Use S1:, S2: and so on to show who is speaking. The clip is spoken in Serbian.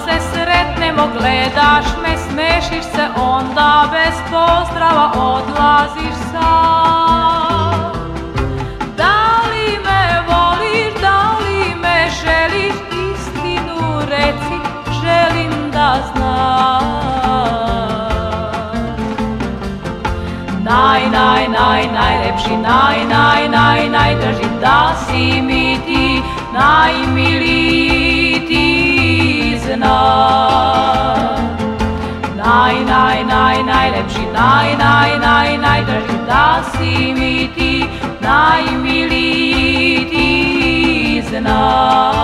S1: se sretnemo, gledaš me, smešiš se, onda bez pozdrava odlaziš sam. Da li me voliš, da li me želiš, istinu reci, želim da znam. Najlepši, najdrži, da si mi ti, najmiliji ti znam. Najlepši, najdrži, da si mi ti, najmiliji ti znam.